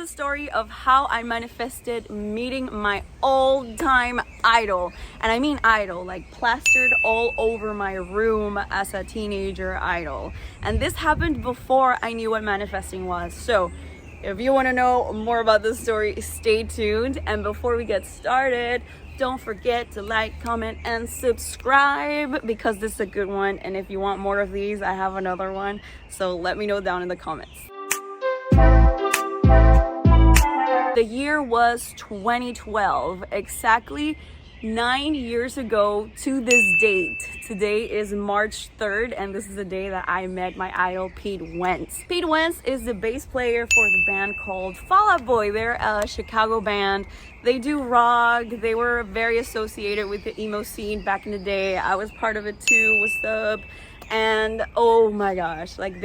the story of how I manifested meeting my all-time idol. And I mean idol, like plastered all over my room as a teenager idol. And this happened before I knew what manifesting was. So if you want to know more about this story, stay tuned. And before we get started, don't forget to like, comment, and subscribe because this is a good one. And if you want more of these, I have another one. So let me know down in the comments. The year was 2012, exactly 9 years ago to this date. Today is March 3rd, and this is the day that I met my idol, Pete Wentz. Pete Wentz is the bass player for the band called Fall Out Boy. They're a Chicago band. They do rock. They were very associated with the emo scene back in the day. I was part of it too. What's up? And oh my gosh, like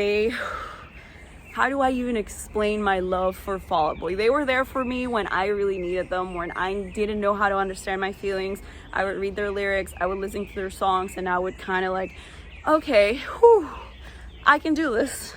how do I even explain my love for Fall Out Boy? They were there for me when I really needed them, when I didn't know how to understand my feelings. I would read their lyrics, I would listen to their songs, and I would kind of like, okay, whew, I can do this.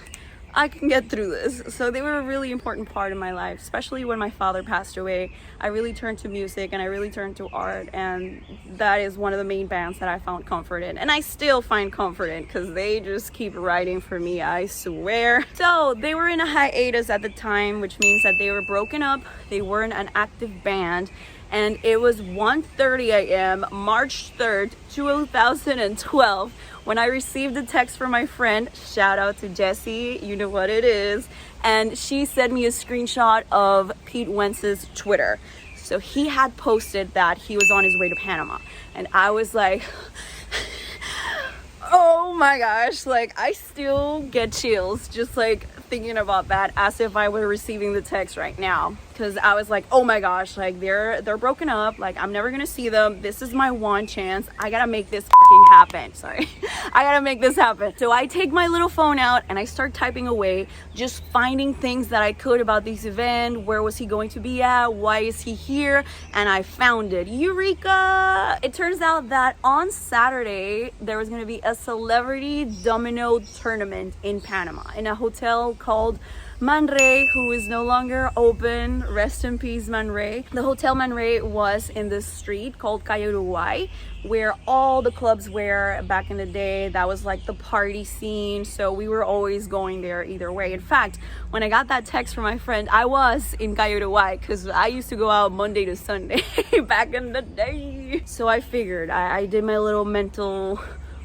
I can get through this. So they were a really important part of my life, especially when my father passed away. I really turned to music and I really turned to art, and that is one of the main bands that I found comfort in. And I still find comfort in because they just keep writing for me, I swear. So they were in a hiatus at the time, which means that they were broken up. They weren't an active band. And it was 1:30 a.m. March 3rd, 2012, when I received a text from my friend. Shout out to Jessie, you know what it is. And she sent me a screenshot of Pete Wentz's Twitter. So he had posted that he was on his way to Panama. And I was like, oh my gosh, like I still get chills just like thinking about that, as if I were receiving the text right now. Because I was like, oh my gosh, like they're broken up, like I'm never gonna see them. This is my one chance. I gotta make this happen. Sorry. I gotta make this happen. So I take my little phone out and I start typing away, just finding things that I could about this event. Where was he going to be at? Why is he here? And I found it. Eureka! It turns out that on Saturday there was gonna be a celebrity domino tournament in Panama in a hotel called Man Ray, who is no longer open. Rest in peace, Man Ray. The Hotel Man Ray was in this street called Calle Uruguay, where all the clubs were back in the day. That was like the party scene. So we were always going there either way. In fact, when I got that text from my friend, I was in Calle Uruguay because I used to go out Monday to Sunday back in the day. So I figured, I did my little mental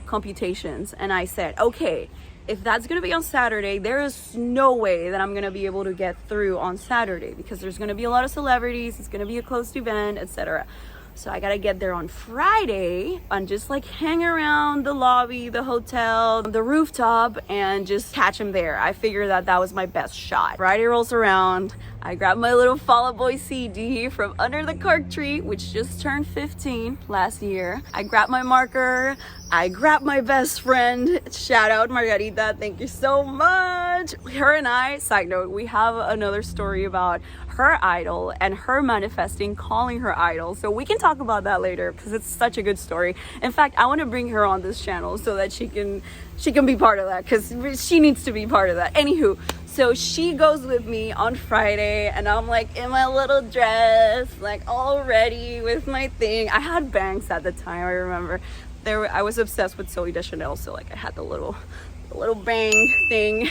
computations and I said, okay, if that's gonna be on Saturday, there is no way that I'm gonna be able to get through on Saturday because there's gonna be a lot of celebrities, it's gonna be a closed event, etc. So I gotta get there on Friday and just like hang around the lobby, the hotel, the rooftop, and just catch him there. I figured that that was my best shot. Friday rolls around, I grab my little Fall Out Boy CD from under the cork tree, which just turned 15 last year. I grab my marker, I grab my best friend, shout out Margarita, thank you so much. Her and I, side note, we have another story about her idol and her manifesting calling her idol. So we can talk about that later because it's such a good story. In fact, I want to bring her on this channel so that she can be part of that because she needs to be part of that. Anywho, so she goes with me on Friday and I'm like in my little dress, like all ready with my thing. I had bangs at the time, I remember. I was obsessed with Zoe Deschanel, so like I had the little bang thing.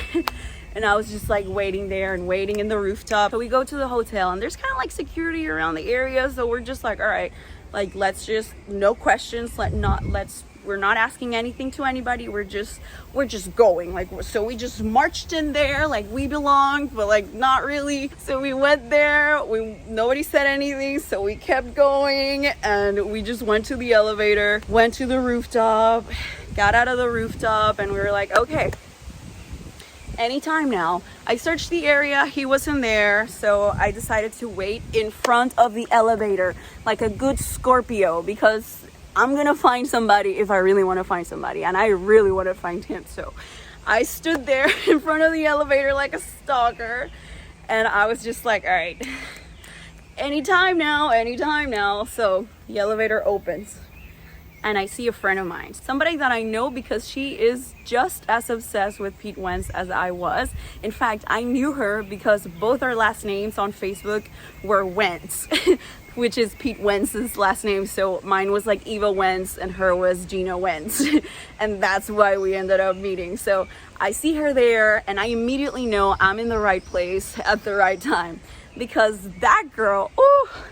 And I was just like waiting there and waiting in the rooftop. So we go to the hotel and there's kind of like security around the area. So we're just like, all right, like let's just, no questions. We're not asking anything to anybody. We're just going. Like, so we just marched in there like we belonged, but like not really. So we went there, nobody said anything. So we kept going and we just went to the elevator, went to the rooftop, got out of the rooftop, and we were like, okay, anytime now. I searched the area, he wasn't there, so I decided to wait in front of the elevator like a good Scorpio because I'm gonna find somebody if I really want to find somebody, and I really want to find him. So I stood there in front of the elevator like a stalker, and I was just like, all right, anytime now. So the elevator opens and I see a friend of mine, somebody that I know because she is just as obsessed with Pete Wentz as I was. In fact, I knew her because both our last names on Facebook were Wentz, which is Pete Wentz's last name. So mine was like Eva Wentz and her was Gina Wentz. And that's why we ended up meeting. So I see her there and I immediately know I'm in the right place at the right time, because that girl, oh,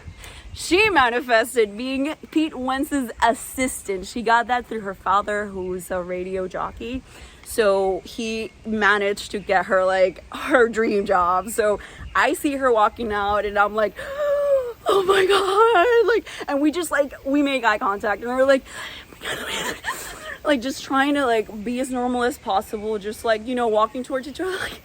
she manifested being Pete Wentz's assistant. She got that through her father, who's a radio jockey. So he managed to get her like her dream job. So I see her walking out and I'm like, oh my God. Like, and we just like, we make eye contact and we're like, like just trying to like be as normal as possible. Just like, you know, walking towards each other. Like,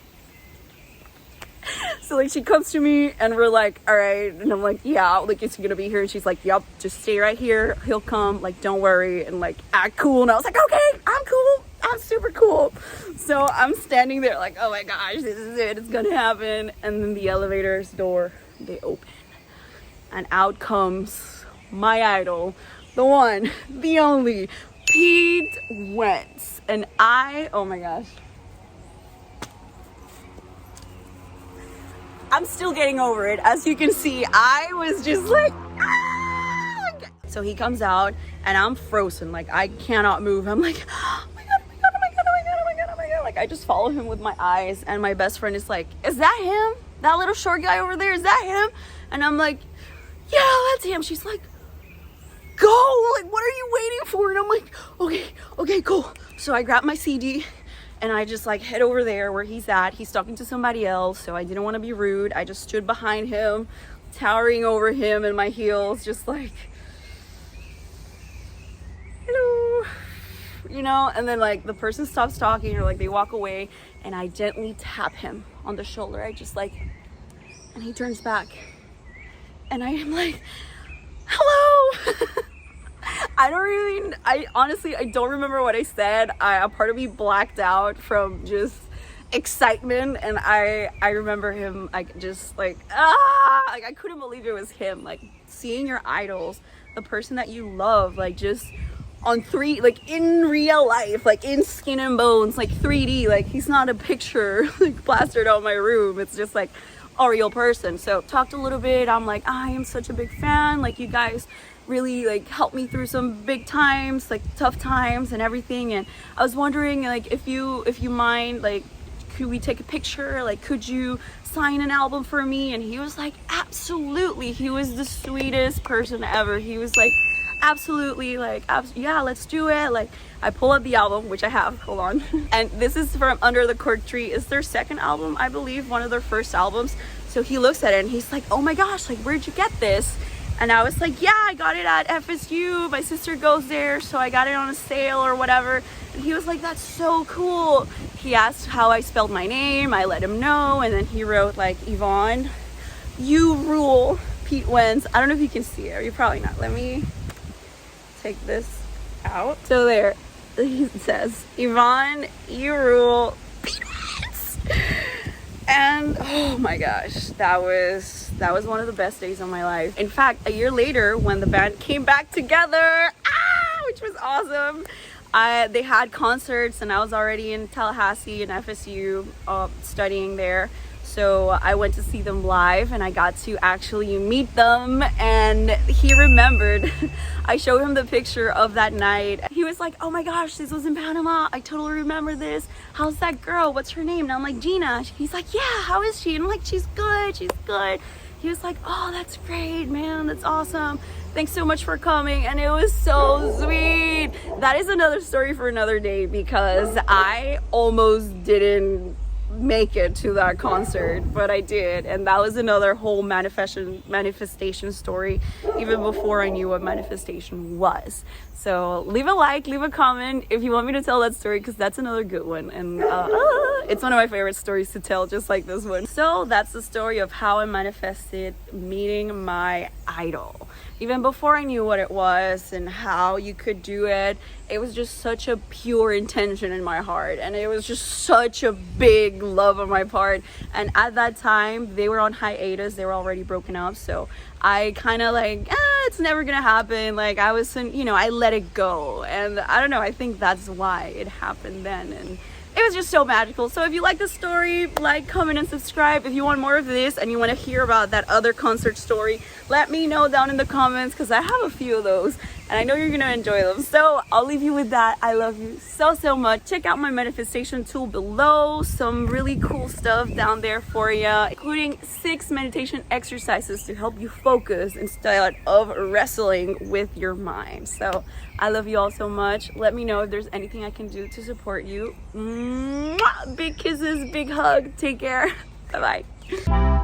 so like she comes to me and we're like, all right. And I'm like, yeah, like, is he gonna be here? And she's like, yep, just stay right here. He'll come, like, don't worry, and like act cool. And I was like, okay, I'm cool. I'm super cool. So I'm standing there like, oh my gosh, this is it. It's gonna happen. And then the elevator's door, they open. And out comes my idol, the one, the only, Pete Wentz. And oh my gosh. I'm still getting over it. As you can see, I was just like, ah! So he comes out and I'm frozen. Like, I cannot move. I'm like, oh my God, oh my God, oh my God, oh my God, oh my God, oh my God. Like, I just follow him with my eyes. And my best friend is like, is that him? That little short guy over there, is that him? And I'm like, yeah, that's him. She's like, go. Like, what are you waiting for? And I'm like, okay, cool. So I grab my CD. And I just like head over there where he's at. He's talking to somebody else, so I didn't want to be rude. I just stood behind him, towering over him in my heels, just like, hello, you know. And then like the person stops talking or like they walk away, and I gently tap him on the shoulder. I just like, and he turns back, and I am like, hello. I honestly don't remember what I said. A part of me blacked out from just excitement, and I remember him like just like like I couldn't believe it was him. Like seeing your idols, the person that you love, like just on like in real life, like in skin and bones, like 3D. Like he's not a picture like plastered on my room. It's just like a real person. So talked a little bit. I'm like, I am such a big fan. Like you guys really like helped me through some big times, like tough times and everything. And I was wondering like if you mind, like could we take a picture? Like could you sign an album for me? And he was like, absolutely. He was the sweetest person ever. He was like, absolutely, like yeah, let's do it. Like I pull up the album, which I have, hold on. And this is from Under the Cork Tree. It's their second album, I believe, one of their first albums. So he looks at it and he's like, oh my gosh, like where'd you get this? And I was like, yeah, I got it at FSU. My sister goes there, so I got it on a sale or whatever. And he was like, that's so cool. He asked how I spelled my name. I let him know. And then he wrote like, Yvonne, you rule, Pete Wentz. I don't know if you can see it. You're probably not. Let me take this out. So there, he says, Yvonne, you rule, Pete Wentz. And oh my gosh, that was one of the best days of my life. In fact, a year later when the band came back together, which was awesome, they had concerts and I was already in Tallahassee and FSU studying there. So I went to see them live and I got to actually meet them, and he remembered. I showed him the picture of that night. He was like, oh my gosh, this was in Panama. I totally remember this. How's that girl? What's her name? And I'm like, Gina. He's like, yeah, how is she? And I'm like, she's good. He was like, oh, that's great, man. That's awesome. Thanks so much for coming. And it was so sweet. That is another story for another day, because I almost didn't make it to that concert, but I did, and that was another whole manifestation story, even before I knew what manifestation was. So leave a like, leave a comment if you want me to tell that story, because that's another good one, and it's one of my favorite stories to tell, just like this one. So that's the story of how I manifested meeting my idol, even before I knew what it was and how you could do it. it was just such a pure intention in my heart, and it was just such a big love on my part. And at that time they were on hiatus, they were already broken up, so I kind of like, it's never gonna happen. Like I was, you know, I let it go, and I don't know, I think that's why it happened then. And it was just so magical. So if you like the story, like, comment, and subscribe. If you want more of this and you want to hear about that other concert story, let me know down in the comments, because I have a few of those and I know you're gonna enjoy them. So I'll leave you with that. I love you so much. Check out my manifestation tool below. Some really cool stuff down there for you, including 6 meditation exercises to help you focus instead of wrestling with your mind. So I love you all so much. Let me know if there's anything I can do to support you. Mwah! Big kisses, big hug. Take care. Bye bye.